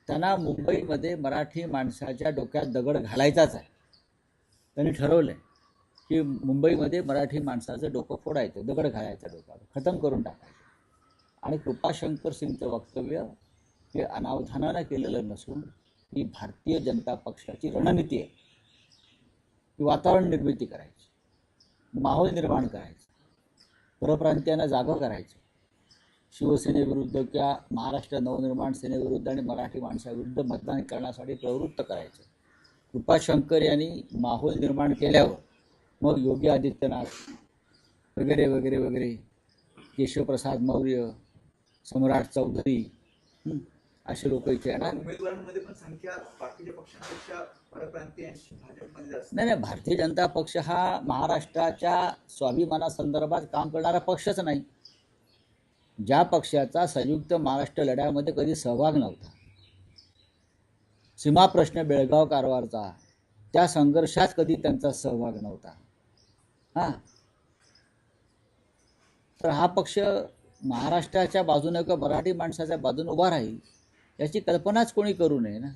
त्यांना मुंबईमध्ये मराठी माणसाच्या डोक्यात दगड घालायचाच आहे. त्यांनी ठरवलं आहे की मुंबईमध्ये मराठी माणसाचं डोकं फोडायचं, दगड घालायचं, डोक्यावर खतम करून टाकायचं. आणि कृपाशंकर सिंगचं वक्तव्य हे अनावधानानं केलेलं नसून ही भारतीय जनता पक्षाची रणनीती आहे की वातावरण निर्मिती करायची, माहोल निर्माण करायचं, परप्रांतीयांना जागं करायचं, शिवसेनेविरुद्ध किंवा महाराष्ट्र नवनिर्माण सेनेविरुद्ध आणि मराठी माणसाविरुद्ध मतदान करण्यासाठी प्रवृत्त करायचं. कृपाशंकर यांनी माहोल निर्माण केल्यावर मग योगी आदित्यनाथ वगैरे वगैरे वगैरे, केशवप्रसाद मौर्य, सम्राट चौधरी, असे लोक इथे येणार. उमेदवारांमध्ये पण संख्या बाकीच्या पक्षांपेक्षा परप्रांतीयांची भाजपमध्ये जास्त. नाही, भारतीय जनता पक्ष हा महाराष्ट्राच्या स्वाभिमानासंदर्भात काम करणारा पक्षच नाही. ज्या पक्षाचा संयुक्त महाराष्ट्र लढ्यामध्ये कधी सहभाग नव्हता, सीमा प्रश्न बेळगाव कारवारचा, त्या संघर्षात कधी त्यांचा सहभाग नव्हता, तर हा पक्ष महाराष्ट्राच्या बाजूने किंवा मराठी माणसाच्या बाजूने उभा राहील याची कल्पनाच कोणी करू नये ना.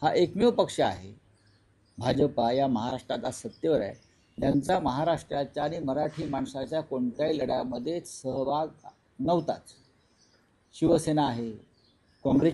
हा एकमेव पक्ष आहे. भाजपा या महाराष्ट्रात आज सत्तेवर आहे, त्यांचा महाराष्ट्राच्या आणि मराठी माणसाच्या कोणत्याही लढ्यामध्ये सहभाग नव्हताच. शिवसेना आहे, काँग्रेस